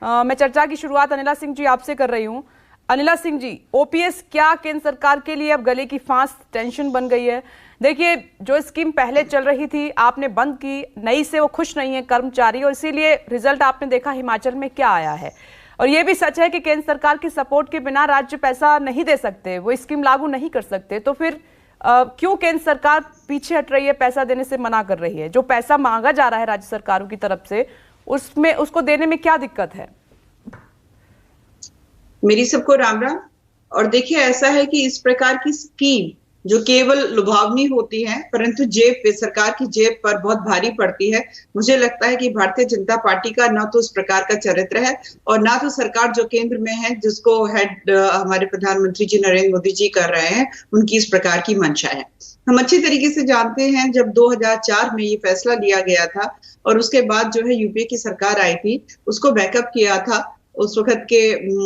मैं चर्चा की शुरुआत अनिला सिंह जी आपसे कर रही हूं। अनिला सिंह जी, ओपीएस क्या केंद्र सरकार के लिए अब गले की फांस, टेंशन बन गई है? देखिए, जो स्कीम पहले चल रही थी आपने बंद की, नई से वो खुश नहीं है कर्मचारी, और इसीलिए रिजल्ट आपने देखा हिमाचल में क्या आया है। और ये भी सच है कि केंद्र सरकार की सपोर्ट के बिना राज्य पैसा नहीं दे सकते, वो स्कीम लागू नहीं कर सकते। तो फिर क्यों केंद्र सरकार पीछे हट रही है, पैसा देने से मना कर रही है? जो पैसा मांगा जा रहा है राज्य सरकारों की तरफ से, उसमें उसको देने में क्या दिक्कत है? मेरी सबको राम राम। और देखिए, ऐसा है कि इस प्रकार की स्कीम जो केवल लुभावनी होती है परंतु जेब पे, सरकार की जेब पर बहुत भारी पड़ती है, मुझे लगता है कि भारतीय जनता पार्टी का ना तो उस प्रकार का चरित्र है और ना तो सरकार जो केंद्र में है, जिसको हेड हमारे प्रधानमंत्री जी नरेंद्र मोदी जी कर रहे हैं, उनकी इस प्रकार की मंशा है। हम अच्छी तरीके से जानते हैं, जब 2004 में ये फैसला लिया गया था और उसके बाद जो है यूपीए की सरकार आई थी, उसको बैकअप किया था उस वक्त के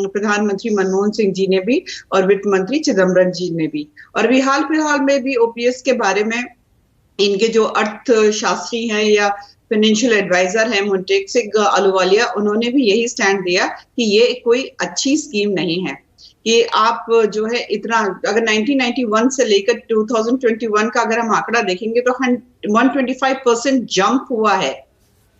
प्रधानमंत्री मनमोहन सिंह जी ने भी और वित्त मंत्री चिदम्बरम जी ने भी। और अभी हाल फिलहाल में भी ओपीएस के बारे में इनके जो अर्थशास्त्री हैं या फाइनेंशियल एडवाइजर हैं मोन्टेक सिंह अहलूवालिया, उन्होंने भी यही स्टैंड दिया कि ये कोई अच्छी स्कीम नहीं है। कि आप जो है इतना, अगर 1991 से लेकर 2021 का अगर हम आंकड़ा देखेंगे तो 125% जंप हुआ है।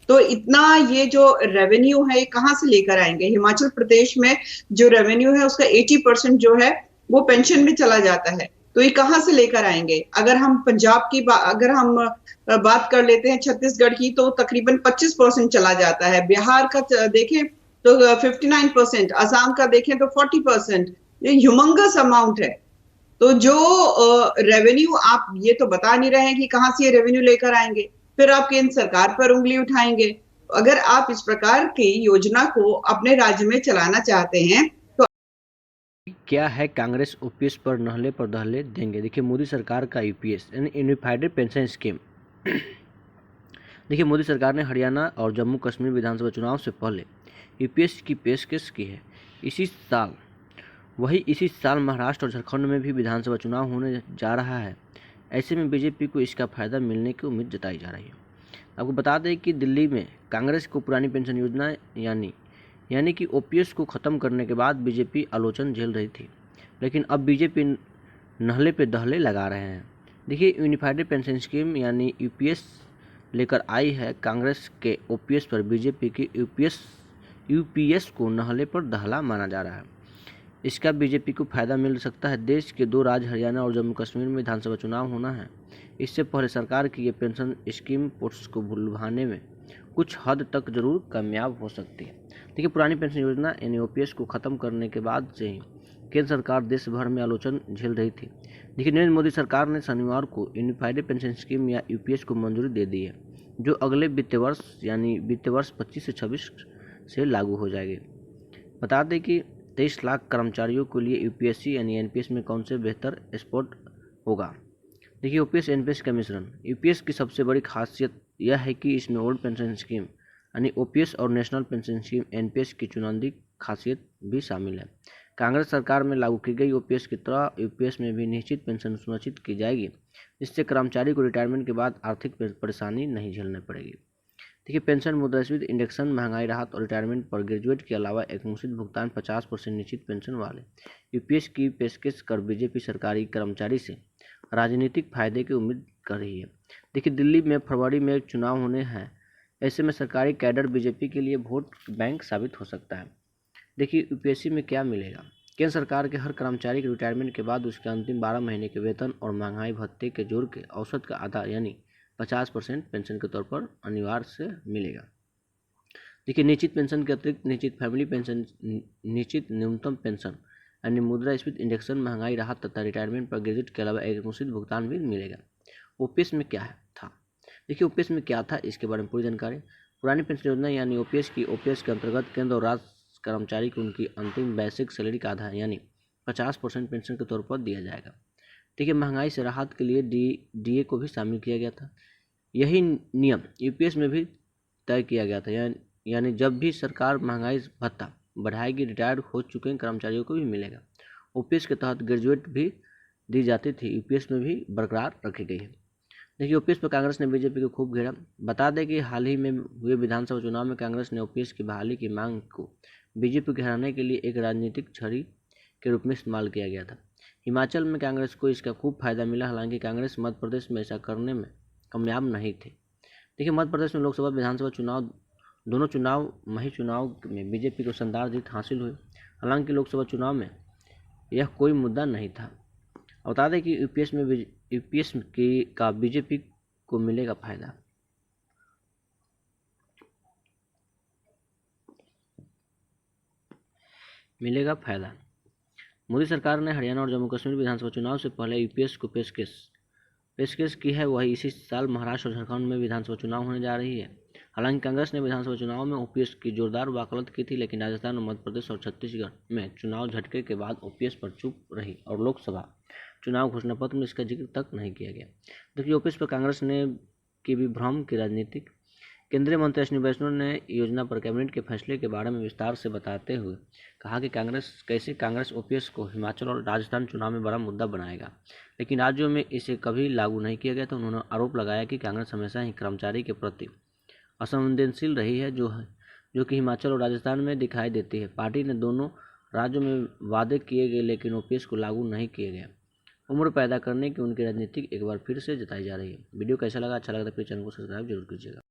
तो इतना ये जो रेवेन्यू है, ये कहाँ से लेकर आएंगे? हिमाचल प्रदेश में जो रेवेन्यू है उसका 80% जो है वो पेंशन में चला जाता है। तो ये कहाँ से लेकर आएंगे? अगर हम पंजाब की अगर हम बात कर लेते हैं, छत्तीसगढ़ की, तो तकरीबन 25% चला जाता है। बिहार का देखें तो 59%, असम का देखें तो 40%। ये ह्यूमंगस अमाउंट है। तो जो रेवेन्यू आप ये तो बता नहीं रहे हैं कि कहाँ से ये रेवेन्यू लेकर आएंगे, फिर आप केंद्र सरकार पर उंगली उठाएंगे। अगर आप इस प्रकार की योजना को अपने राज्य में चलाना चाहते हैं तो क्या है कांग्रेस ओपीएस पर नहले पर दहले देंगे? देखिए, मोदी सरकार का यूपीएस यानी यूनिफाइड पेंशन स्कीम। देखिए, मोदी सरकार ने हरियाणा और जम्मू कश्मीर विधानसभा चुनाव से पहले यूपीएस की पेशकश की है। इसी साल महाराष्ट्र और झारखंड में भी विधानसभा चुनाव होने जा रहा है। ऐसे में बीजेपी को इसका फायदा मिलने की उम्मीद जताई जा रही है। आपको बता दें कि दिल्ली में कांग्रेस को पुरानी पेंशन योजना यानी कि ओपीएस को ख़त्म करने के बाद बीजेपी आलोचना झेल रही थी, लेकिन अब बीजेपी नहले पे दहले लगा रहे हैं। देखिए, यूनिफाइड पेंशन स्कीम यानी यूपीएस लेकर आई है कांग्रेस के ओपीएस पर बीजेपी की यूपीएस को नहले पर दहला माना जा रहा है। इसका बीजेपी को फायदा मिल सकता है। देश के दो राज्य हरियाणा और जम्मू कश्मीर में विधानसभा चुनाव होना है। इससे पहले सरकार की ये पेंशन स्कीम पोस्ट को भुलवाने में कुछ हद तक जरूर कामयाब हो सकती है। देखिए, पुरानी पेंशन योजना यानी ओपीएस को ख़त्म करने के बाद से ही केंद्र सरकार देश भर में आलोचना झेल रही थी। देखिए, नरेंद्र मोदी सरकार ने शनिवार को यूनिफाइड पेंशन स्कीम या यूपीएस को मंजूरी दे दी है, जो अगले वित्तीय वर्ष यानी वित्तीय वर्ष 25 से 26 से लागू हो जाएगी। बता दें कि 23 लाख कर्मचारियों के लिए यूपीएससी यानी एनपीएस में कौन से बेहतर स्पॉट होगा। देखिए, यूपीएस एनपीएस का मिश्रण। यूपीएस की सबसे बड़ी खासियत यह है कि इसमें ओल्ड पेंशन स्कीम यानी ओपीएस और नेशनल पेंशन स्कीम एनपीएस की चुनिंदा खासियत भी शामिल है। कांग्रेस सरकार में लागू की गई ओपीएस की तरह यूपीएस में भी निश्चित पेंशन सुनिश्चित की जाएगी, जिससे कर्मचारी को रिटायरमेंट के बाद आर्थिक परेशानी नहीं झेलनी पड़ेगी। देखिए, पेंशन मुद्रास्फीति इंडेक्सन, महंगाई राहत और रिटायरमेंट पर ग्रेजुएट के अलावा एक मुश्त भुगतान 50% निश्चित पेंशन वाले यूपीएस की पेशकश कर बीजेपी सरकारी कर्मचारी से राजनीतिक फायदे की उम्मीद कर रही है। देखिए, दिल्ली में फरवरी में चुनाव होने हैं। ऐसे में सरकारी कैडर बीजेपी के लिए वोट बैंक साबित हो सकता है। देखिए, यूपीएससी में क्या मिलेगा। केंद्र सरकार के हर कर्मचारी के रिटायरमेंट के बाद उसके अंतिम 12 महीने के वेतन और महंगाई भत्ते के जोड़ के औसत का आधा यानी 50% पेंशन के तौर पर अनिवार्य से मिलेगा। देखिए, निश्चित पेंशन के अतिरिक्त निश्चित फैमिली पेंशन, निश्चित न्यूनतम पेंशन यानी मुद्रास्फीति इंडेक्सन, महंगाई राहत तथा रिटायरमेंट पर ग्रेजुएट के अलावा एक मुश्त भुगतान भी मिलेगा। ओपीएस में क्या था? देखिए, ओपीएस में क्या था इसके बारे में पूरी जानकारी। पुरानी पेंशन योजना यानी ओपीएस के अंतर्गत केंद्र और राज्य कर्मचारी को उनकी अंतिम बेसिक सैलरी का आधा यानी 50% पेंशन के तौर पर दिया जाएगा। देखिए, महंगाई से राहत के लिए डीए को भी शामिल किया गया था। यही नियम यूपीएस में भी तय किया गया था, यानी जब भी सरकार महंगाई भत्ता बढ़ाएगी, रिटायर्ड हो चुके कर्मचारियों को भी मिलेगा। ओपीएस के तहत ग्रेजुएट भी दी जाती थी, यूपीएस में भी बरकरार रखी गई है। देखिए, ओपीएस पर कांग्रेस ने बीजेपी को खूब घेरा। बता दें कि हाल ही में हुए विधानसभा चुनाव में कांग्रेस ने ओपीएस की बहाली की मांग को बीजेपी को हराने के लिए एक राजनीतिक छड़ी के रूप में इस्तेमाल किया गया था। हिमाचल में कांग्रेस को इसका खूब फायदा मिला। हालांकि कांग्रेस मध्य प्रदेश में ऐसा करने में कामयाब नहीं थे। देखिए, मध्य प्रदेश में लोकसभा विधानसभा चुनाव दोनों चुनाव में बीजेपी को शानदार जीत हासिल हुई। हालांकि लोकसभा चुनाव में यह कोई मुद्दा नहीं था। बता दें कि यूपीएस का बीजेपी को मिलेगा फायदा। मोदी सरकार ने हरियाणा और जम्मू कश्मीर विधानसभा चुनाव से पहले यूपीएस को पेशकश की है। वही इसी साल महाराष्ट्र और झारखंड में विधानसभा चुनाव होने जा रही है। हालांकि कांग्रेस ने विधानसभा चुनाव में ओपीएस की जोरदार वकालत की थी, लेकिन राजस्थान और मध्य प्रदेश और छत्तीसगढ़ में चुनाव झटके के बाद ओपीएस पर चुप रही और लोकसभा चुनाव घोषणा पत्र में इसका जिक्र तक नहीं किया गया। देखिए, ओपीएस पर कांग्रेस ने की भी भ्रम की राजनीति। केंद्रीय मंत्री अश्विनी वैष्णव ने योजना पर कैबिनेट के फैसले के बारे में विस्तार से बताते हुए कहा कि कांग्रेस ओपीएस को हिमाचल और राजस्थान चुनाव में बड़ा मुद्दा बनाएगा, लेकिन राज्यों में इसे कभी लागू नहीं किया गया। तो उन्होंने आरोप लगाया कि कांग्रेस हमेशा ही कर्मचारी के प्रति असंवेदनशील रही है, जो कि हिमाचल और राजस्थान में दिखाई देती है। पार्टी ने दोनों राज्यों में वादे किए गए, लेकिन ओपीएस को लागू नहीं किए गए। उम्र पैदा करने की उनकी राजनीति एक बार फिर से जताई जा रही है। वीडियो कैसा लगा? अच्छा लगा तो प्लीज चैनल को सब्सक्राइब जरूर कीजिएगा।